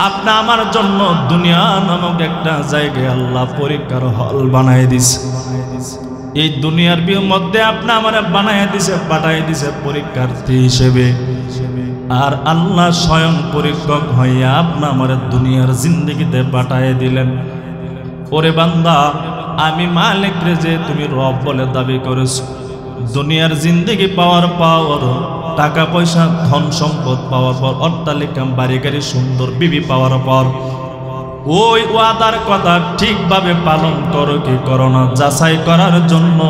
আপনি আমার জন্য দুনিয়া নামক একটা জায়গায় আল্লাহ পরীক্ষার হল বানায় দিছে। এই দুনিয়ার মধ্যে আপনি আমার বানায় দিছে, পাঠায় দিছে পরীক্ষার্থী হিসেবে। আর আল্লাহ স্বয়ং পরীক্ষক হইয়া আপনি আমার দুনিয়ার জিন্দেগিতে পাঠায় দিলেন। ওরে বান্দা, আমি মালিক রে যে তুমি রব বলে দাবি করেছো, দুনিয়ার জিন্দেগি পাওয়ার পর, টাকা পয়সা ধন সম্পদ পাওয়ার পর, অট্টালিকা বাড়ি গাড়ি সুন্দর বিবি পাওয়ার পর ওই ওয়াদার কথা ঠিকভাবে পালন করো কি করো না যাচাই করার জন্য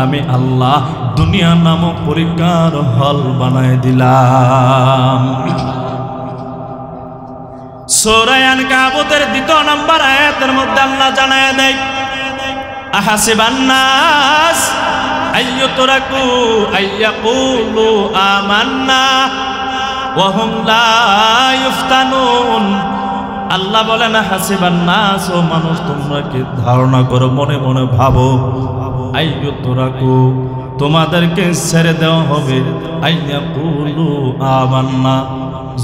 আমি আল্লাহ দুনিয়া নামক পরীক্ষার হল বানায় দিলাম। সূরা আনকাবুতের 2 নম্বর আয়াতের মধ্যে আল্লাহ জানায় দেয়, আহাসিবান নাস আইয়ুতরাকু আইয়াকুলু আমান্না ওয়া হুম লা ইফতানুন। আল্লাহ বলেন, হাসিবান নাস, ও মানুষ তোমরা কি ধারণা করো, মনে মনে ভাবো, আইয়ুতরাকু তোমাদেরকে ছেড়ে দেওয়া হবে, আইয়াকুলু আমান্না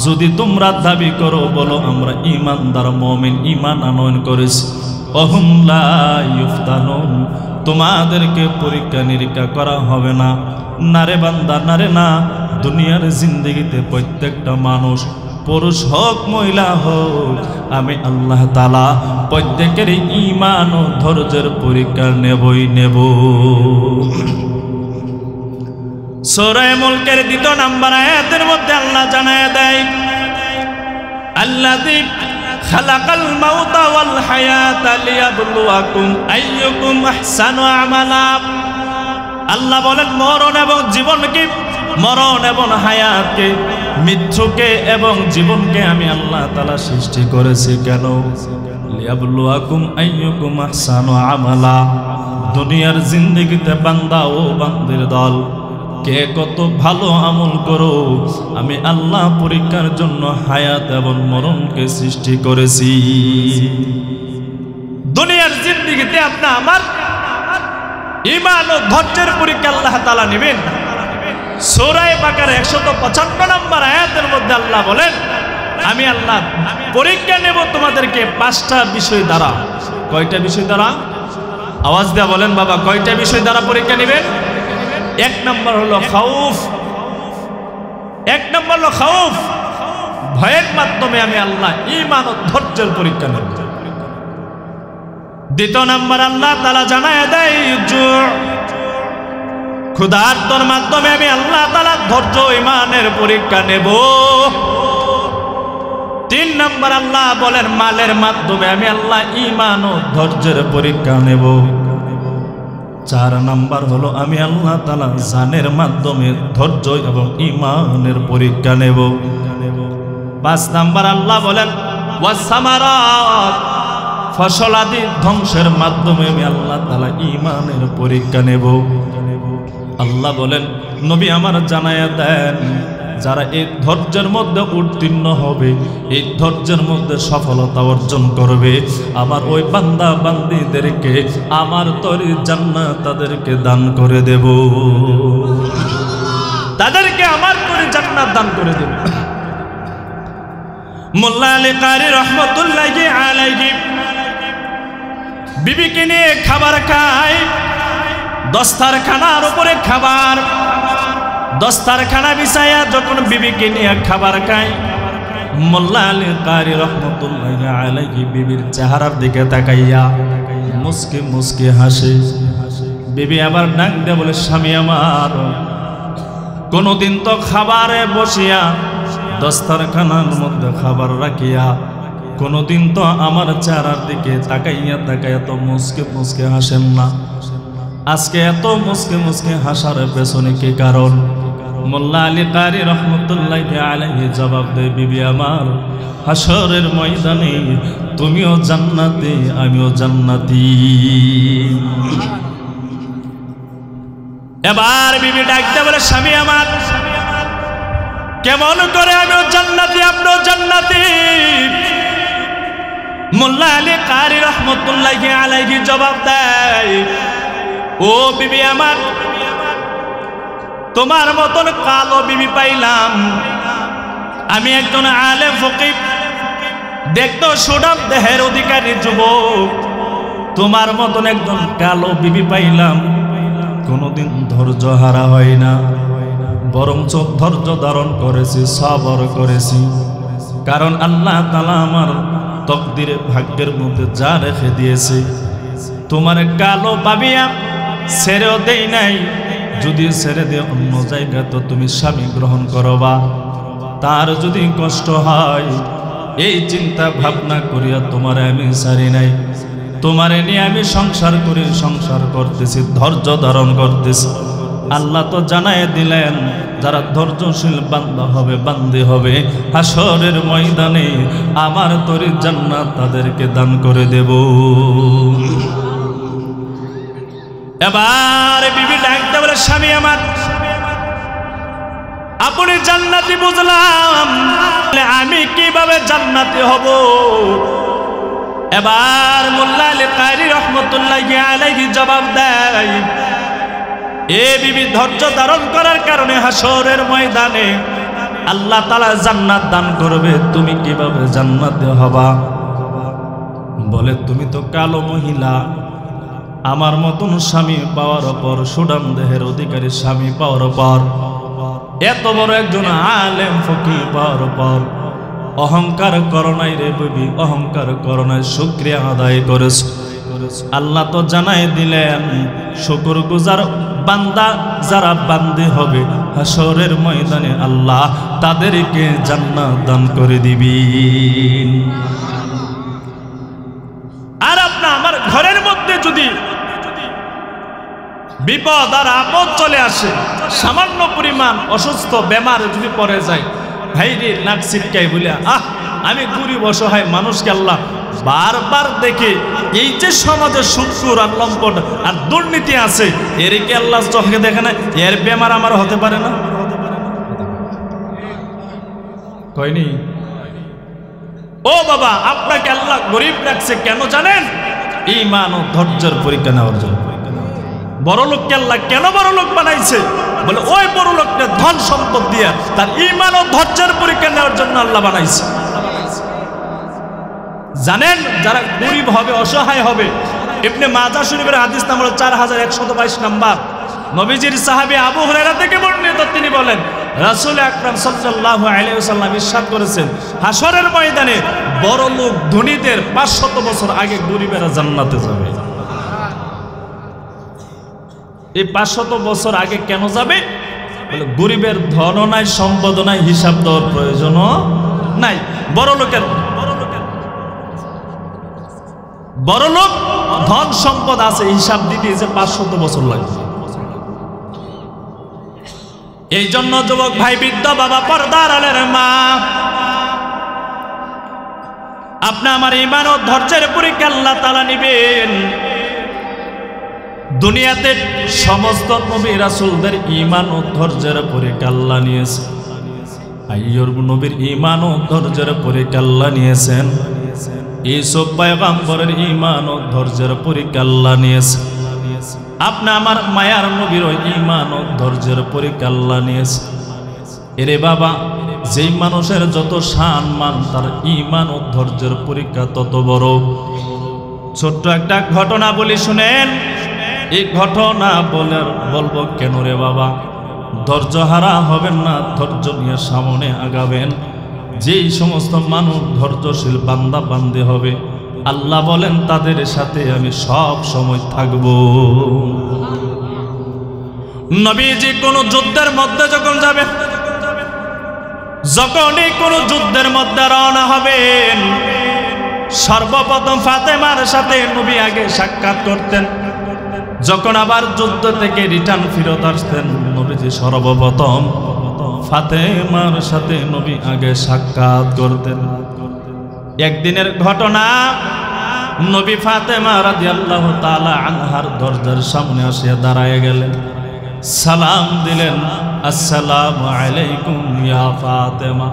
যদি তোমরা দাবি করো বলো আমরা ঈমানদার মুমিন, ঈমান আনয়ন করেছি, ওয়া হুম লা ইফতানুন তোমাদেরকে পরীক্ষা নিরীক্ষা করা হবে না। নারে বান্দা নারে না, দুনিয়ার জিন্দেগিতে প্রত্যেকটা মানুষ, পুরুষ হোক মহিলা হোক, আমি আল্লাহ তাআলা প্রত্যেকের ঈমান ও ধৈর্যের পরীক্ষা নেবই নেব। সূরা মুলকের 2 নম্বর আয়াতের মধ্যে আল্লাহ জানায় দেয়, আল্লাযী খালাকাল মাউতা ওয়াল হায়াতা লিয়াবলুয়াকুম আইয়ুকুম আহসানু আমালা। আল্লাহ বলেন, মরণ এবং জীবনকে, মরণ এবং হায়াতকে, মৃত্যুকে এবং জীবনকে আমি আল্লাহ তাআলা সৃষ্টি করেছি কেন? লিয়াবলুয়াকুম আইয়ুকুম আহসানু আমালা। দুনিয়ার জিন্দেগিতে বান্দা ও বান্দির দল কে কত ভালো আমল করো, আমি আল্লাহ পরীক্ষার জন্য হায়াত এবং মরণকে সৃষ্টি করেছি। দুনিয়ার জিন্দেগিতে আপনি আমার ঈমান ও ধৈর্যের পরীক্ষা আল্লাহ তাআলা নেবেন। সূরা বাকারা 155 নম্বর আয়াতের মধ্যে আল্লাহ বলেন, আমি আল্লাহ পরীক্ষা নেব তোমাদেরকে 5টা বিষয় দ্বারা। কয়টা বিষয় দ্বারা? আওয়াজ দেয়া বলেন বাবা, কয়টা বিষয় দ্বারা পরীক্ষা নেবেন? 1 নম্বর হলো খাউফ। 1 নম্বর হলো খাউফ, ভয়ের মাধ্যমে আমি আল্লাহ ঈমান ও ধৈর্যের পরীক্ষা নেব। 2 নম্বর আল্লাহ তাআলা জানায় দেয়, ক্ষুধার্তর মাধ্যমে আমি আল্লাহ তাআলা ধৈর্য ঈমানের পরীক্ষা নেব। 3 নম্বর আল্লাহ বলেন, মালের মাধ্যমে আমি আল্লাহ ঈমান ও ধৈর্যের পরীক্ষা নেব। 4 নম্বর হলো আমি আল্লাহ তাআলা জানের মাধ্যমে ধৈর্য এবং ঈমানের পরীক্ষা নেব। 5 নম্বর আল্লাহ বলেন, ওয়াসামারাত, ফসল আদি ধ্বংসের মাধ্যমে আমি আল্লাহ তাআলা ঈমানের পরীক্ষা নেব। আল্লাহ বলেন, নবী আমার জানায়া দেন, যারা এই ধৈর্যের মধ্যে উত্তীর্ণ হবে, এই ধৈর্যের মধ্যে সফলতা অর্জন করবে, আমার ওই বান্দা বান্দীদেরকে আমার তরি জান্নাত তাদেরকে দান করে দেব, তাদেরকে আমার তরি জান্নাত দান করে দেব। মোল্লা আলী কারি রহমতুল্লাহি আলাইহি বিবিকে নিয়ে খাবার খায়, দস্তারখানার উপরে খাবার, দস্তারখানা বিছায়া যখন বিবিকে নিয়ে খাবার খায়, মোল্লা আলী কারি রহমতুল্লাহি আলাইহি বিবির চেহারার দিকে তাকাইয়া মুস্কি মুস্কি হাসে। বিবি আবার ডাক দিয়ে বলে, স্বামী আমার, কোনদিন তো খাবারে বসিয়া দস্তারখানার মধ্যে খাবার রাখিয়া কোনদিন তো আমার চেহারার দিকে তাকাইয়া তাকাইয়া তো মুস্কি মুস্কি হাসেন না, আজকে এত মুস্কি মুস্কি হাসার পেছনে কি কারণ? মোল্লা আলী কারি রহমতুল্লাহি আলাইহি জবাব দেয়, বিবি আমার, হাসরের ময়দানে তুমিও জান্নাতি আমিও জান্নাতি। এবার বিবি ডাকতে বলে, স্বামী আমার, কেমন করে আমিও জান্নাতি আপনিও জান্নাতি? মোল্লা আলী কারি রহমতুল্লাহি আলাইহি জবাব দেয়, ও বিবি আমার, তোমার মতন কালো বিবি পাইলাম। আমি একজন আলেম ফকিহ, দেখতো সুঠাম দেহের অধিকারী যুবক, তোমার মতন একজন কালো বিবি পাইলাম, কোনোদিন ধৈর্য হারা হয় না, বরঞ্চ ধৈর্য ধারণ করেছি, সবর করেছি। কারণ আল্লাহ তাআলা আমার তকদিরে, ভাগ্যের মধ্যে যা রেখে দিয়েছে, তোমার কালো পাবিয়া ছেড়েও দেই নাই। যদি ছেড়ে দে অন্য জায়গা, তো তুমি স্বামী গ্রহণ করবা। তার যদি কষ্ট হয়, এই চিন্তা ভাবনা করিয়া তোমার আমি ছাড়ি নাই। তোমারে নিয়ে আমি সংসার করি, সংসার করতেছি, ধৈর্য ধারণ করতেছি। আল্লাহ তো জানাই দিলেন, যারা ধৈর্যশীল বান্দা হবে, বান্দি হবে, হাসরের ময়দানে আমার তরি জান্নাত তাদেরকে দান করে দেব। এবার বিবি ডাকতে বলে, স্বামী আমার, আপনি জান্নাতি বুঝলাম, আমি কিভাবে জান্নাতি হব? এবার মোল্লা আলী কারি রহমতুল্লাহি আলাইহি জবাব দেয়, এ বিবি ধৈর্য ধারণ করার কারণে হাসরের ময়দানে আল্লাহ তাআলা জান্নাত দান করবে। তুমি কিভাবে জান্নাতি হবা? বলে, তুমি তো কালো মহিলা, আমার মতন স্বামী পাওয়ার পর, সুঠাম দেহের অধিকারী স্বামী পাওয়ার পর, এত বড় একজন আলেম ফকিহ পাওয়ার পর অহংকার করো নাই রে বিবি, অহংকার করো নাই, শুকরিয়া আদায় করেছ। আল্লাহ তো জানাই দিলেন, শুকরগুজার বান্দা যারা বান্দি হবে হাসরের ময়দানে আল্লাহ তাদেরকে জান্নাত দান করে দিবেন। আর আপনা আমার ঘরের মধ্যে যদি বিপদ আর আপদ চলে আসে, সামান্য পরিমাণ অসুস্থ বেমার যদি পড়ে যায়, ভাইরে নাক ছিটকাই বলে, আমি গরিব অসহায় মানুষকে আল্লাহ বারবার দেখে, এই যে সমাজে সুৎখোর আর লম্পট আর দুর্নীতি আছে, এর কি আল্লাহ চোখে দেখে না? এর বেমার আমার হতে পারে না? কয়নি? ও বাবা, আপনাকে আল্লাহ গরিব রাখছে কেন জানেন? ঈমান ও ধৈর্যের পরীক্ষা নেওয়ার জন্য। বড় লোককে আল্লাহ কেন বড় লোক বানাইছে? বলে ওই বড় লোকটা ধন সম্পদ দিয়ে তার ঈমান ও ধৈর্যের পরীক্ষা নেওয়ার জন্য আল্লাহ বানাইছে। জানেন, যারা গরিব হবে, অসহায় হবে, ইবনে মাজাহ শরীফের হাদিস নাম্বার 4122 নাম্বার, নবীজির সাহাবী আবু হুরায়রা থেকে বর্ণিত, তিনি বলেন, রাসূল আকরাম সাল্লাল্লাহু আলাইহি ওয়াসাল্লাম ইরশাদ করেছেন, হাসরের ময়দানে বড় লোক ধনীদের 500 বছর আগে গরিবেরা জান্নাতে যাবে। এই 500 বছর আগে কেন যাবে? বলে, গরিবের ধন নাই, সম্পদ নাই, হিসাব দেওয়ার প্রয়োজন নাই। বড় লোক ধন সম্পদ আছে, হিসাব দিতে যে 500 বছর লাগবে। এই জন্য যুবক ভাই, বৃদ্ধ বাবা, পর্দার আলের মা, আপনি আমার ঈমান ও ধৈর্যের পরীক্ষা আল্লাহ তাআলা নিবেন। দুনিয়াতে সমস্ত নবী রাসূলদের ঈমান ও ধৈর্যের পরীক্ষা আল্লাহ নিয়েছে। আইয়ুব নবীর ঈমান ও ধৈর্যের পরীক্ষা আল্লাহ নিয়েছেন। ঈসুফ পয়গম্বরের ঈমান ও ধৈর্যের পরীক্ষা আল্লাহ নিয়েছে। আপনি আমার মায়ার নবীর ঈমান ও ধৈর্যের পরীক্ষা আল্লাহ নিয়েছে। এরে বাবা, যেই মানুষের যত সম্মান, তার ঈমান ও ধৈর্যের পরীক্ষা তত বড়। ছোট্ট একটা ঘটনা বলি, শুনেন। এই ঘটনা বলবো কেন রে বাবা? ধৈর্য হারা হবেন না, ধৈর্য নিয়ে সামনে আগাবেন। যেই সমস্ত মানুষ ধৈর্যশীল বান্দা বান্দি হবে, আল্লাহ বলেন তাদের সাথে আমি সব সময় থাকব। নবীজি কোন যুদ্ধের মধ্যে যখন যাবেন, যখনই কোন যুদ্ধের মধ্যে রওনা হবেন, সর্বপ্রথম ফাতেমার সাথে নবী আগে সাক্ষাৎ করতেন। যখন আবার যুদ্ধ থেকে রিটার্ন ফিরত আসতেন, নবীজি সর্বপ্রথম ফাতেমার সাথে নবী আগে সাক্ষাৎ করতেন। একদিনের ঘটনা, নবী ফাতেমা রাদিয়াল্লাহু তাআলা আনহার দরজার সামনে আসিয়া দাঁড়ায় গেলেন, সালাম দিলেন, আসসালামু আলাইকুম ইয়া ফাতেমা।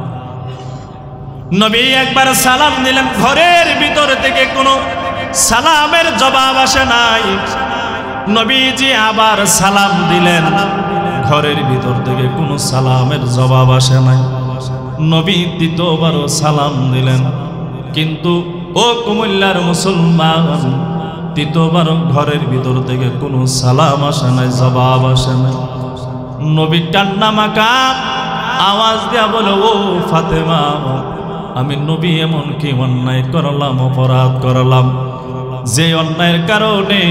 নবী একবার সালাম দিলেন, ঘরের ভিতর থেকে কোনো সালামের জবাব আসে নাই। নবীজি আবার সালাম দিলেন, ঘরের ভিতর থেকে কোনো সালামের জবাব আসে নাই। নবী দ্বিতীয়বারও সালাম দিলেন, কিন্তু ও কুমিল্লার মুসলমান, তৃতীয়বারও ঘরের ভিতর থেকে কোনো সালাম আসে নাই, জবাব আসে নাই। নবী কান্না মাখা আওয়াজ দেয়া বলে, ও ফাতেমা, আমি নবী এমন কি অন্যায় করলাম, অপরাধ করলাম, যে অন্যায়ের কারণে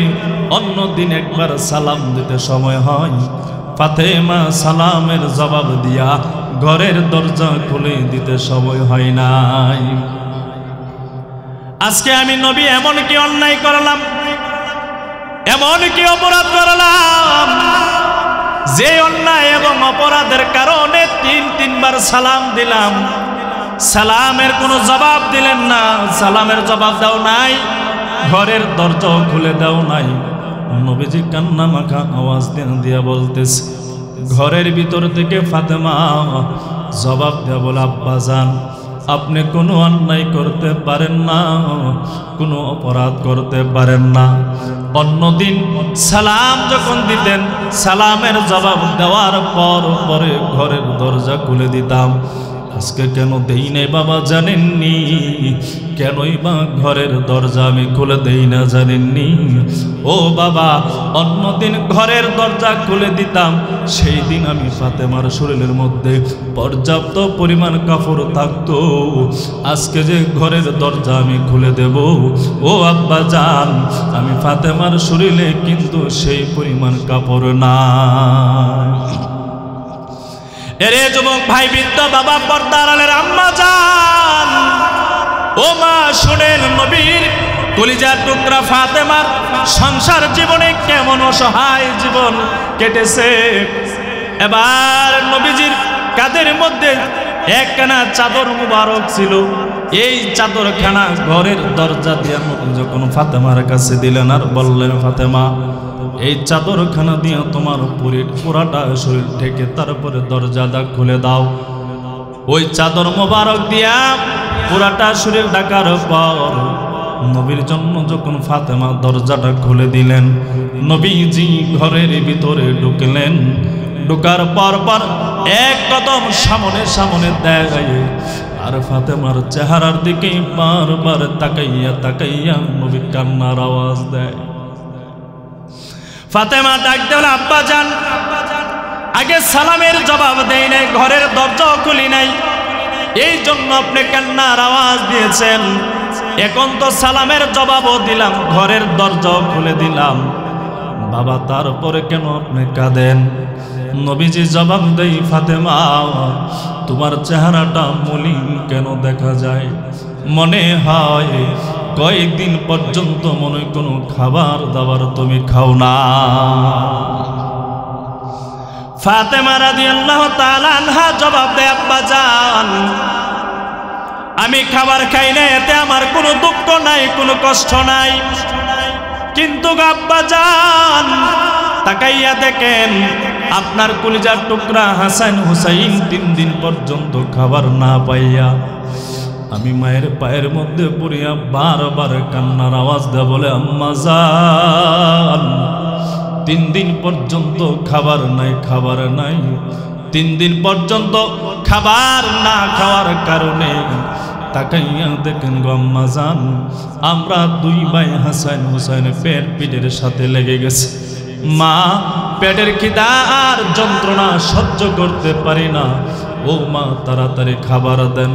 অন্যদিন একবার সালাম দিতে সময় হয়, ফাতেমা সালামের জবাব দিয়া ঘরের দরজা খুলে দিতে সময় হয় নাই। আজকে আমি নবী এমন কি অন্যায় করলাম, এমন কি অপরাধ করলাম, যে অন্যায় এবং অপরাধের কারণে তিনবার সালাম দিলাম, সালামের কোনো জবাব দিলেন না, সালামের জবাব দাও নাই, ঘরের দরজাও খুলে দাও নাই। নবীজি কান্না মাখা আওয়াজ দিয়া বলতেছে, ঘরের ভিতর থেকে ফাতেমা জবাব দেয়া বলে, আব্বা জান, আপনি কোনো অন্যায় করতে পারেন না, কোনো অপরাধ করতে পারেন না। অন্যদিন সালাম যখন দিতেন, সালামের জবাব দেওয়ার পরে ঘরের দরজা খুলে দিতাম। আজকে কেন দেই নাই বাবা জানেননি? কেনই বা ঘরের দরজা আমি খুলে দেই না জানেননি? ও বাবা, অন্যদিন ঘরের দরজা খুলে দিতাম, সেই দিন আমি ফাতেমার শরীরের মধ্যে পর্যাপ্ত পরিমাণ কাপড় থাকতো। আজকে যে ঘরের দরজা আমি খুলে দেব, ও আব্বা জান, আমি ফাতেমার শরীরে কিন্তু সেই পরিমাণ কাপড় না। এরে যুবক ভাই, বৃদ্ধ বাবা, পর্দার আড়ালের আম্মা জান, ও মা শুনেন, নবীর কলিজার টুকরা ফাতেমার সংসার জীবনে কেমন অসহায় জীবন কেটেছে। এবার নবীজির কাঁধের মধ্যে একখানা চাদর মুবারক ছিল, এই চাদরখানা ঘরের দরজা দিয়ে যখন ফাতেমার কাছে দিলেন আর বললেন, ফাতেমা, এই চাদরখানা দিয়ে তোমার পুরাটা শরীর ঢেকে তারপরে দরজাটা খুলে দাও। ওই চাদর মোবারক দিয়া পুরাটা শরীর ঢাকার পর নবীর জন্য যখন ফাতেমা দরজাটা খুলে দিলেন, নবীজি ঘরের ভিতরে ঢুকলেন। ঢুকার পর এক কদম সামনে দেয়, আর ফাতেমার চেহারার দিকে বারবার তাকাইয়া নবী কান্নার আওয়াজ দেয়। ফাতেমা ডাক দেন, আব্বা জান, আগে সালামের জবাব দেই নাই, ঘরের দরজাও খুলি নাই, এই জন্য আপনি কান্নার আওয়াজ দিয়েছেন। এখন তো সালামের জবাবও দিলাম, ঘরের দরজাও খুলে দিলাম, বাবা তারপরে কেন আপনি কাঁদেন? নবীজি জবাব দেই, ফাতেমা, তোমার চেহারাটা মলিন কেন দেখা যায়? মনে হয় কয়েকদিন পর্যন্ত মনে কোনো খাবার দাবার তুমি খাও না। ফাতেমা রাদিয়াল্লাহু তাআলা আনহা জবাব দেয়, আব্বা জান, আমি খাবার খাই না, এতে আমার কোনো দুঃখ নাই, কোনো কষ্ট নাই, কিন্তু আব্বা জান তাকাইয়া দেখেন, আপনার কলিজার টুকরা হাসান হুসাইন 3 দিন পর্যন্ত খাবার না পাইয়া আমি মায়ের পায়ের মধ্যে পড়িয়া বারবার কান্নার আওয়াজ দেয়া বলে, আম্মা জান, 3 দিন পর্যন্ত খাবার নাই। 3 দিন পর্যন্ত খাবার না খাওয়ার কারণে তাকাইয়া দেখেন গো আম্মা জান, আমরা 2 ভাই হাসান হুসাইন পিঠের সাথে লেগে গেছে। মা, পেটের খিদা আর যন্ত্রণা সহ্য করতে পারি না, ও মা তাড়াতাড়ি খাবার দেন।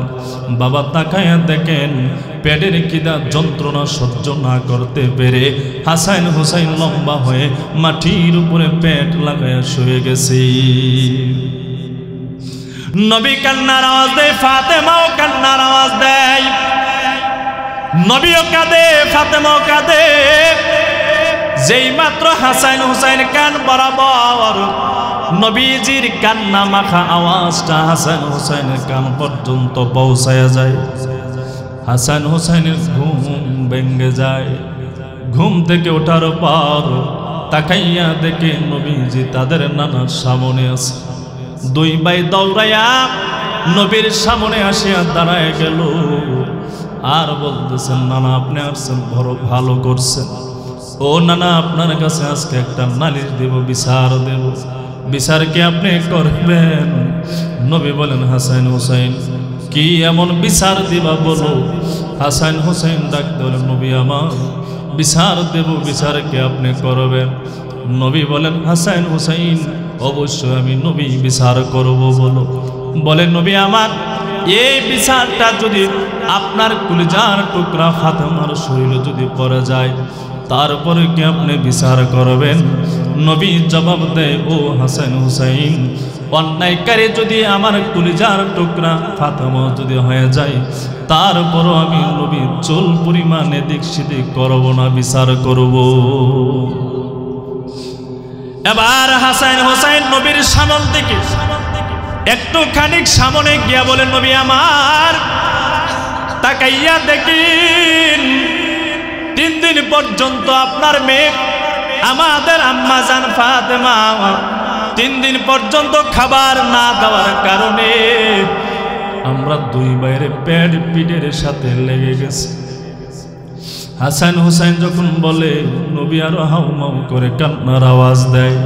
বাবা তাকাইয়া দেখেন, পেটের খিদা যন্ত্রণা সহ্য না করতে পেরে হাসান হুসাইন লম্বা হয়ে মাটির উপরে পেট লাগাইয়া শুয়ে গেছে। নবী কান্নার আওয়াজ দেয়, ফাতেমাও কান্নার আওয়াজ দেয়, নবীও কাঁদে, ফাতেমাও কাঁদে। যেই মাত্র হাসান হুসাইন কান বরাবর নবীজির কান্না মাখা আওয়াজটা হাসান হুসাইনের কান পর্যন্ত পৌঁছায়া যায়, হাসান হুসাইনের ঘুম ভেঙে যায়। ঘুম থেকে ওঠার পর তাকাইয়া দেখে নবীজি তাদের নানার সামনে আছে। 2 ভাই দৌড়াইয়া নবীর সামনে আসিয়া দাঁড়ায় গেল আর বলতেছেন, নানা আপনি আসছেন, বড় ভালো করছেন, ও নানা আপনার কাছে আজকে একটা নালিশ দেব, বিচার দেব, বিচার কি আপনি করবেন? নবী বলেন হাসান হুসাইন কি এমন বিচার দিবা বলো? হাসান হুসাইন ডাকতে বলেন নবী আমার বিচার দেব, বিচার কি আপনি করবেন? নবী বলেন হাসান হুসাইন অবশ্যই আমি নবী বিচার করব বলো। বলেন নবী আমার এই বিচারটা যদি আপনার কলিজার টুকরা ফাতেমার শরীরে যদি পড়ে যায় তারপরে কি আপনি বিচার করবেন? নবী জবাব দেয় ও হাসান হুসাইন অন্যায়কারী যদি আমার কলিজার টুকরা ফাতেমা যদি হয়ে যায় তারপরও আমি নবী চুল পরিমাণ এদিক সেদিক করব না, বিচার করব। এবার হাসান হুসাইন নবীর সামন থেকে একটু খানিক সামনে গিয়া বলেন নবী আমার তাকাইয়া দেখিন 3 দিন পর্যন্ত আপনার মেয়ে আমাদের আম্মা জান ফাতেমা 3 দিন পর্যন্ত খাবার না দেওয়ার কারণে আমরা 2 ভাইয়ের পেট পিঠের সাথে লেগে গেছে। হাসান হুসাইন যখন বলে নবী আরো হাউমাউ করে কান্নার আওয়াজ দেয়।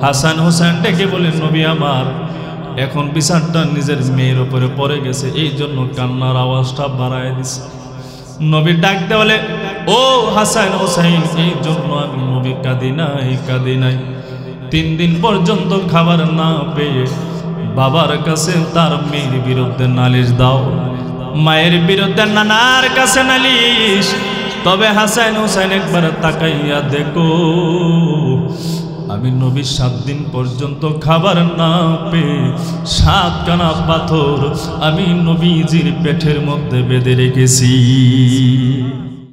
হাসান হুসাইন ডেকে বলেন নবী আমার এখন বিচারটা নিজের মেয়ের উপরে পড়ে গেছে, এই জন্য কান্নার আওয়াজটা বাড়ায় দিছে। নবী ডাকতে বলে ও হাসান হুসাইন এই জন্য আমি নবী কাঁদি নাই 3 দিন পর্যন্ত খাবার না পেয়ে বাবার কাছে তার মেয়ের বিরুদ্ধে নালিশ দাও, মায়ের বিরুদ্ধে নানার কাছে নালিশ। তবে হাসান হুসাইন একবার তাকাইয়া দেখো আমি নবী 7 দিন পর্যন্ত খাবার না পেয়ে 7 কানা পাথর আমি নবীজির পেটের মধ্যে বেঁধে রেখেছি।